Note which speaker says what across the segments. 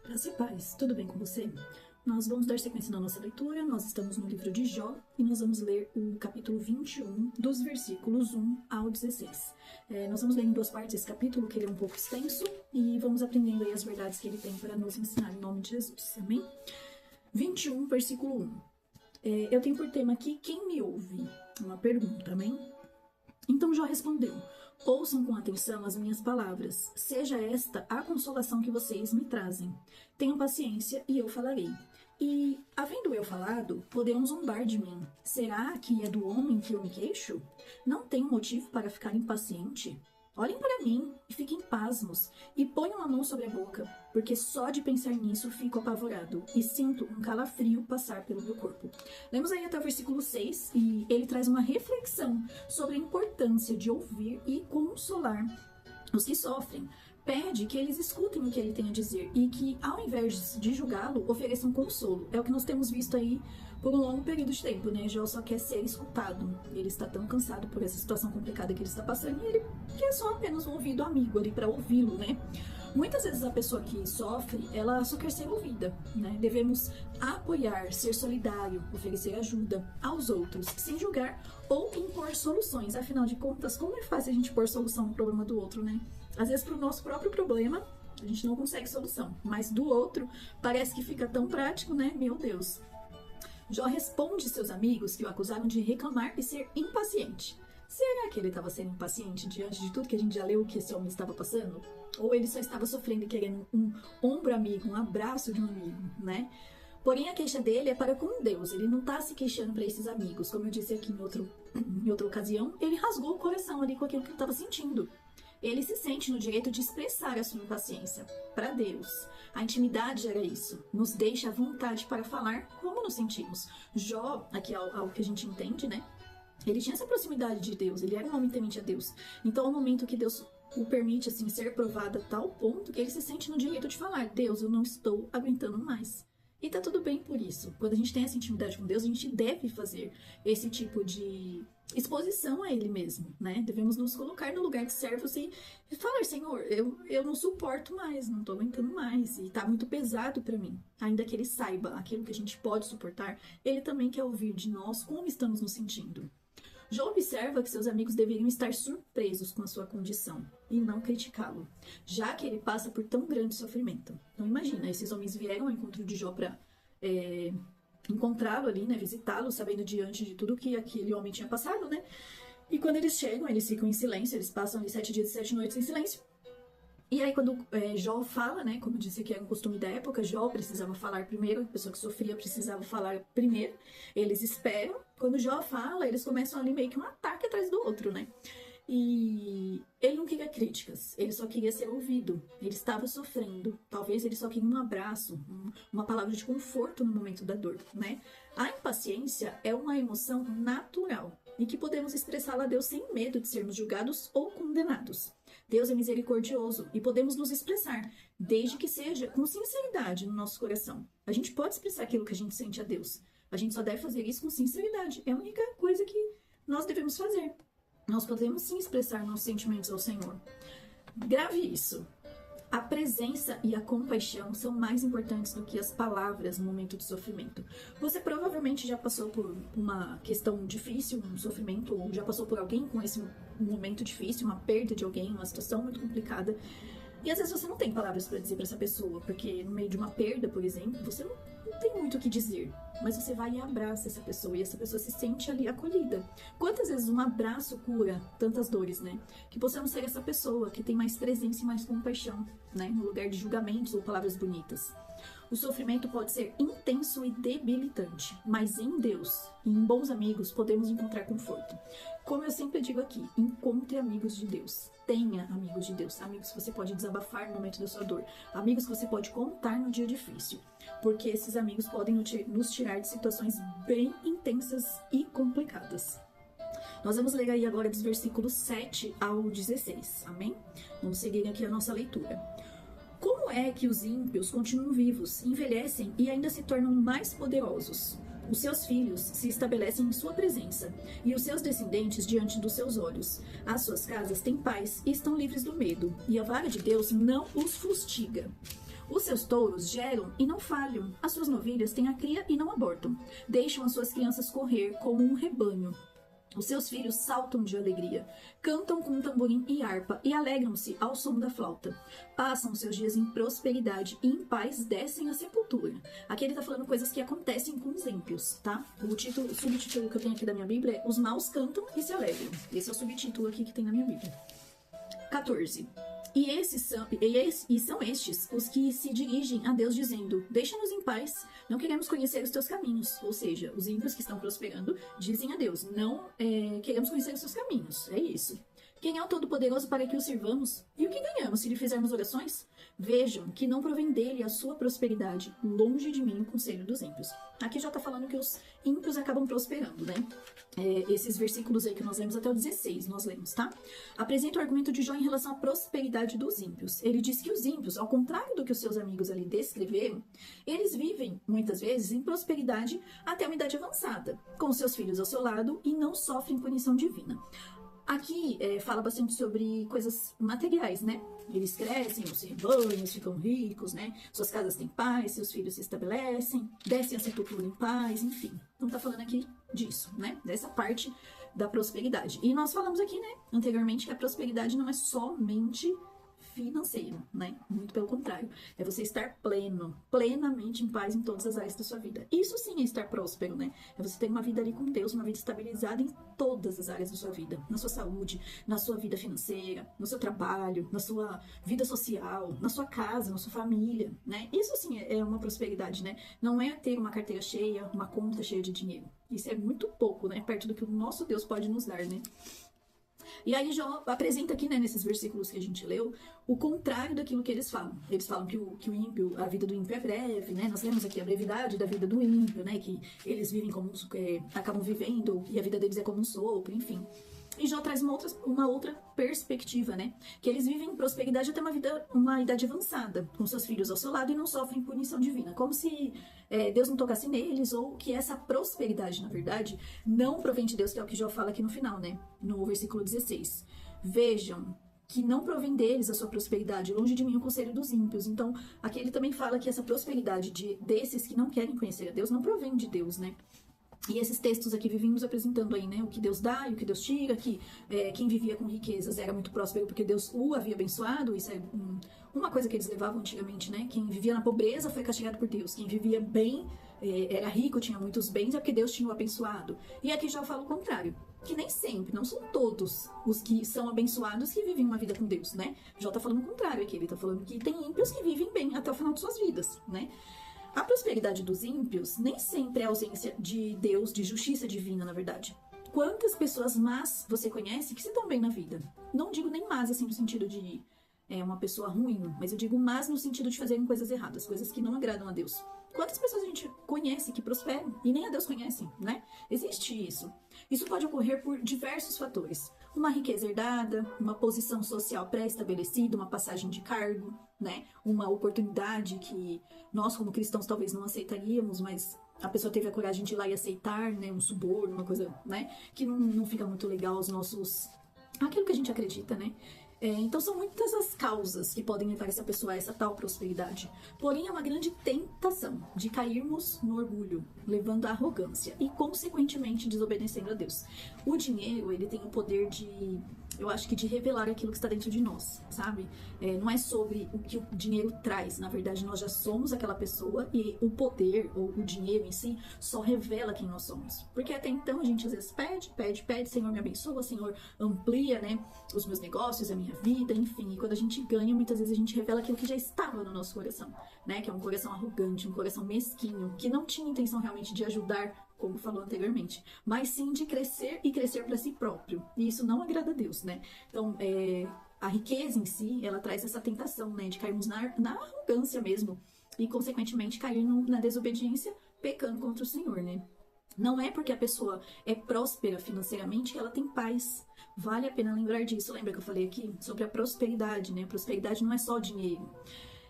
Speaker 1: Graça e paz, tudo bem com você? Nós vamos dar sequência na nossa leitura, nós estamos no livro de Jó e nós vamos ler o capítulo 21, dos versículos 1 ao 16. Nós vamos ler em duas partes esse capítulo, que ele é um pouco extenso, e vamos aprendendo aí as verdades que ele tem para nos ensinar em nome de Jesus, amém? 21, versículo 1. Eu tenho por tema aqui, quem me ouve? Uma pergunta, amém? Então Jó respondeu: ouçam com atenção as minhas palavras, seja esta a consolação que vocês me trazem. Tenham paciência e eu falarei. E, havendo eu falado, poderão zombar de mim. Será que é do homem que eu me queixo? Não tenho motivo para ficar impaciente? Olhem para mim e fiquem pasmos, e ponham a mão sobre a boca, porque só de pensar nisso fico apavorado, e sinto um calafrio passar pelo meu corpo. Lemos aí até o versículo 6, e ele traz uma reflexão sobre a importância de ouvir e consolar os que sofrem. Pede que eles escutem o que ele tem a dizer e que, ao invés de julgá-lo, ofereçam consolo. É o que nós temos visto aí por um longo período de tempo, né? Jó só quer ser escutado. Ele está tão cansado por essa situação complicada que ele está passando e ele quer só apenas um ouvido amigo ali para ouvi-lo, né? Muitas vezes a pessoa que sofre, ela só quer ser ouvida, né? Devemos apoiar, ser solidário, oferecer ajuda aos outros, sem julgar ou impor soluções. Afinal de contas, como é fácil a gente pôr solução no problema do outro, né? Às vezes, para o nosso próprio problema, a gente não consegue solução. Mas do outro, parece que fica tão prático, né? Meu Deus. Jó responde seus amigos que o acusaram de reclamar e ser impaciente. Será que ele estava sendo impaciente diante de tudo que a gente já leu que esse homem estava passando? Ou ele só estava sofrendo e querendo um ombro amigo, um abraço de um amigo, né? Porém, a queixa dele é para com Deus. Ele não está se queixando para esses amigos. Como eu disse aqui em outra ocasião, ele rasgou o coração ali com aquilo que ele estava sentindo. Ele se sente no direito de expressar a sua impaciência para Deus. A intimidade era isso, nos deixa à vontade para falar como nos sentimos. Jó, aqui é algo que a gente entende, né? Ele tinha essa proximidade de Deus, ele era um homem temente a Deus. Então, ao momento que Deus o permite assim ser provado a tal ponto que ele se sente no direito de falar: Deus, eu não estou aguentando mais. E tá tudo bem por isso. Quando a gente tem essa intimidade com Deus, a gente deve fazer esse tipo de exposição a Ele mesmo, né? Devemos nos colocar no lugar de servos e falar: Senhor, eu não suporto mais, não tô aguentando mais, e tá muito pesado para mim. Ainda que Ele saiba aquilo que a gente pode suportar, Ele também quer ouvir de nós como estamos nos sentindo. Jó observa que seus amigos deveriam estar surpresos com a sua condição e não criticá-lo, já que ele passa por tão grande sofrimento. Então imagina, esses homens vieram ao encontro de Jó para encontrá-lo ali, né, visitá-lo, sabendo diante de tudo que aquele homem tinha passado, né? E quando eles chegam, eles ficam em silêncio, eles passam ali 7 dias e 7 noites em silêncio. E aí quando Jó fala, né, como eu disse que era um costume da época, Jó precisava falar primeiro, a pessoa que sofria precisava falar primeiro, eles esperam, quando Jó fala, eles começam ali meio que um ataque atrás do outro, né? E ele não queria críticas, ele só queria ser ouvido, ele estava sofrendo, talvez ele só queria um abraço, uma palavra de conforto no momento da dor, né? A impaciência é uma emoção natural e que podemos expressá-la a Deus sem medo de sermos julgados ou condenados. Deus é misericordioso e podemos nos expressar, desde que seja com sinceridade no nosso coração. A gente pode expressar aquilo que a gente sente a Deus. A gente só deve fazer isso com sinceridade. É a única coisa que nós devemos fazer. Nós podemos sim expressar nossos sentimentos ao Senhor. Grave isso. A presença e a compaixão são mais importantes do que as palavras no momento de sofrimento. Você provavelmente já passou por uma questão difícil, um sofrimento, ou já passou por alguém com esse momento difícil, uma perda de alguém, uma situação muito complicada. E às vezes você não tem palavras para dizer para essa pessoa, porque no meio de uma perda, por exemplo, você não tem muito o que dizer. Mas você vai e abraça essa pessoa, e essa pessoa se sente ali acolhida. Quantas vezes um abraço cura tantas dores, né? Que possamos ser essa pessoa que tem mais presença e mais compaixão, né? No lugar de julgamentos ou palavras bonitas. O sofrimento pode ser intenso e debilitante, mas em Deus e em bons amigos podemos encontrar conforto. Como eu sempre digo aqui, encontre amigos de Deus. Tenha amigos de Deus, amigos que você pode desabafar no momento da sua dor, amigos que você pode contar no dia difícil, porque esses amigos podem nos tirar de situações bem intensas e complicadas. Nós vamos ler aí agora dos versículos 7 ao 16, amém? Vamos seguir aqui a nossa leitura. Como é que os ímpios continuam vivos, envelhecem e ainda se tornam mais poderosos? Os seus filhos se estabelecem em sua presença, e os seus descendentes diante dos seus olhos. As suas casas têm paz e estão livres do medo, e a vara de Deus não os fustiga. Os seus touros geram e não falham. As suas novilhas têm a cria e não abortam. Deixam as suas crianças correr como um rebanho. Os seus filhos saltam de alegria, cantam com tamborim e harpa e alegram-se ao som da flauta. Passam seus dias em prosperidade e em paz descem à sepultura. Aqui ele está falando coisas que acontecem com os ímpios, tá? O subtítulo que eu tenho aqui da minha Bíblia é Os maus cantam e se alegram. Esse é o subtítulo aqui que tem na minha Bíblia. 14. E são estes os que se dirigem a Deus dizendo: deixa-nos em paz, não queremos conhecer os teus caminhos. Ou seja, os ímpios que estão prosperando dizem a Deus: não queremos conhecer os teus caminhos. É isso. Quem é o Todo-Poderoso para que o sirvamos? E o que ganhamos se lhe fizermos orações? Vejam que não provém dele a sua prosperidade, longe de mim o conselho dos ímpios. Aqui já está falando que os ímpios acabam prosperando, né? Esses versículos aí que nós lemos até o 16, nós lemos, tá? Apresenta o argumento de Jó em relação à prosperidade dos ímpios. Ele diz que os ímpios, ao contrário do que os seus amigos ali descreveram, eles vivem, muitas vezes, em prosperidade até uma idade avançada, com seus filhos ao seu lado e não sofrem punição divina. Aqui fala bastante sobre coisas materiais, né? Eles crescem, os rebanhos ficam ricos, né? Suas casas têm paz, seus filhos se estabelecem, descem a sepultura em paz, enfim. Então tá falando aqui disso, né? Dessa parte da prosperidade. E nós falamos aqui, né, anteriormente, que a prosperidade não é somente financeiro, né? Muito pelo contrário. É você estar plenamente em paz em todas as áreas da sua vida. Isso sim é estar próspero, né? É você ter uma vida ali com Deus, uma vida estabilizada em todas as áreas da sua vida. Na sua saúde, na sua vida financeira, no seu trabalho, na sua vida social, na sua casa, na sua família, né? Isso sim é uma prosperidade, né? Não é ter uma carteira cheia, uma conta cheia de dinheiro. Isso é muito pouco, né? Perto do que o nosso Deus pode nos dar, né? E aí Jó apresenta aqui, né, nesses versículos que a gente leu, o contrário daquilo que eles falam. Eles falam que o ímpio, a vida do ímpio é breve, né? Nós lemos aqui a brevidade da vida do ímpio, né? Que eles vivem como acabam vivendo e a vida deles é como um sopro, enfim. E Jó traz uma outra perspectiva, né? Que eles vivem em prosperidade até uma idade avançada, com seus filhos ao seu lado e não sofrem punição divina. Como se Deus não tocasse neles, ou que essa prosperidade, na verdade, não provém de Deus, que é o que Jó fala aqui no final, né? No versículo 16. Vejam que não provém deles a sua prosperidade, longe de mim o conselho dos ímpios. Então, aqui ele também fala que essa prosperidade desses que não querem conhecer a Deus não provém de Deus, né? E esses textos aqui vivem nos apresentando aí, né, o que Deus dá e o que Deus tira, que quem vivia com riquezas era muito próspero porque Deus o havia abençoado. Isso é uma coisa que eles levavam antigamente, né? Quem vivia na pobreza foi castigado por Deus. Quem vivia bem, era rico, tinha muitos bens, é porque Deus tinha o abençoado. E aqui já falo o contrário, que nem sempre, não são todos os que são abençoados que vivem uma vida com Deus, né? Já tá falando o contrário aqui, ele tá falando que tem ímpios que vivem bem até o final de suas vidas, né? A prosperidade dos ímpios nem sempre é a ausência de Deus, de justiça divina, na verdade. Quantas pessoas más você conhece que se dão bem na vida? Não digo nem más, assim, no sentido de uma pessoa ruim, mas eu digo más no sentido de fazerem coisas erradas, coisas que não agradam a Deus. Quantas pessoas a gente conhece que prosperam e nem a Deus conhecem, né? Existe isso. Isso pode ocorrer por diversos fatores. Uma riqueza herdada, uma posição social pré-estabelecida, uma passagem de cargo, né? Uma oportunidade que nós, como cristãos, talvez não aceitaríamos, mas a pessoa teve a coragem de ir lá e aceitar, né? Um suborno, uma coisa, né? Que não fica muito legal aquilo que a gente acredita, né? Então são muitas as causas que podem levar essa pessoa a essa tal prosperidade. Porém, é uma grande tentação de cairmos no orgulho, levando à arrogância e, consequentemente, desobedecendo a Deus. O dinheiro, ele tem o poder eu acho que de revelar aquilo que está dentro de nós, sabe? Não é sobre o que o dinheiro traz. Na verdade, nós já somos aquela pessoa e o poder, ou o dinheiro em si, só revela quem nós somos. Porque até então a gente às vezes pede, Senhor me abençoa, Senhor amplia, né, os meus negócios, a minha vida, enfim. E quando a gente ganha, muitas vezes a gente revela aquilo que já estava no nosso coração, né? Que é um coração arrogante, um coração mesquinho, que não tinha intenção realmente de ajudar, como falou anteriormente, mas sim de crescer e crescer para si próprio. E isso não agrada a Deus, né? Então, a riqueza em si, ela traz essa tentação, né? De cairmos na arrogância mesmo e, consequentemente, cair na desobediência, pecando contra o Senhor, né? Não é porque a pessoa é próspera financeiramente que ela tem paz. Vale a pena lembrar disso. Lembra que eu falei aqui sobre a prosperidade, né? A prosperidade não é só dinheiro.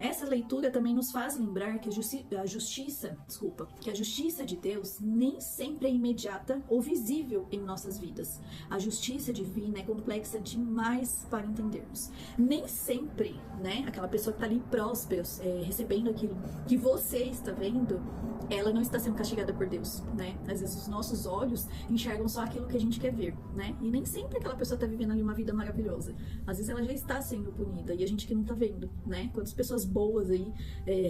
Speaker 1: Essa leitura também nos faz lembrar que a justiça de Deus nem sempre é imediata ou visível em nossas vidas. A justiça divina é complexa demais para entendermos. Nem sempre, né, aquela pessoa que está ali próspera, recebendo aquilo que você está vendo, ela não está sendo castigada por Deus, né? Às vezes os nossos olhos enxergam só aquilo que a gente quer ver, né? E nem sempre aquela pessoa está vivendo ali uma vida maravilhosa. Às vezes ela já está sendo punida e a gente que não está vendo, né? Quantas pessoas boas aí,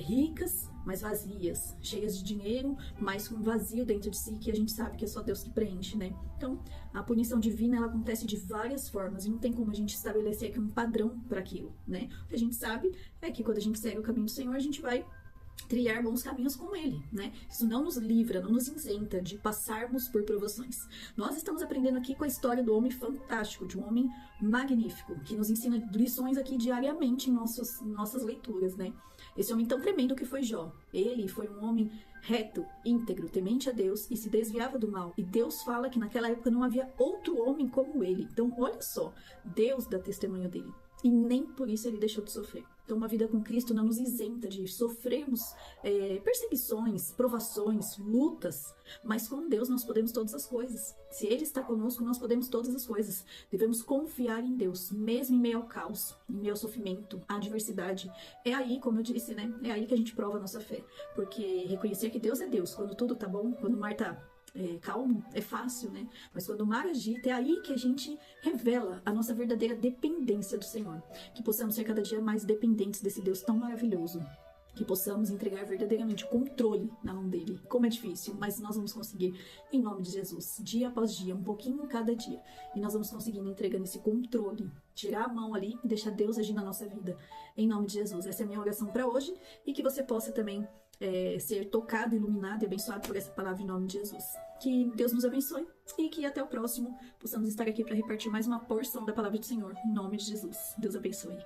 Speaker 1: ricas, mas vazias, cheias de dinheiro, mas com um vazio dentro de si que a gente sabe que é só Deus que preenche, né? Então, a punição divina, ela acontece de várias formas e não tem como a gente estabelecer aqui um padrão para aquilo, né? O que a gente sabe é que quando a gente segue o caminho do Senhor, a gente vai trilhar bons caminhos com Ele, né? Isso não nos livra, não nos isenta de passarmos por provações. Nós estamos aprendendo aqui com a história do homem fantástico, de um homem magnífico, que nos ensina lições aqui diariamente em nossas leituras, né? Esse homem tão tremendo que foi Jó. Ele foi um homem reto, íntegro, temente a Deus e se desviava do mal. E Deus fala que naquela época não havia outro homem como ele. Então, olha só, Deus dá testemunho dele. E nem por isso ele deixou de sofrer. Então, uma vida com Cristo não nos isenta de sofrermos perseguições, provações, lutas, mas com Deus nós podemos todas as coisas. Se Ele está conosco, nós podemos todas as coisas. Devemos confiar em Deus, mesmo em meio ao caos, em meio ao sofrimento, à adversidade. É aí, como eu disse, né? É aí que a gente prova a nossa fé. Porque reconhecer que Deus é Deus, quando tudo tá bom, quando o mar tá calmo, é fácil, né? Mas quando o mar agita, é aí que a gente revela a nossa verdadeira dependência do Senhor. Que possamos ser cada dia mais dependentes desse Deus tão maravilhoso. Que possamos entregar verdadeiramente o controle na mão dele. Como é difícil, mas nós vamos conseguir em nome de Jesus. Dia após dia, um pouquinho cada dia. E nós vamos conseguindo entregando esse controle. Tirar a mão ali e deixar Deus agir na nossa vida. Em nome de Jesus. Essa é a minha oração para hoje. E que você possa também ser tocado, iluminado e abençoado por essa palavra em nome de Jesus. Que Deus nos abençoe e que até o próximo possamos estar aqui para repartir mais uma porção da palavra do Senhor. Em nome de Jesus. Deus abençoe.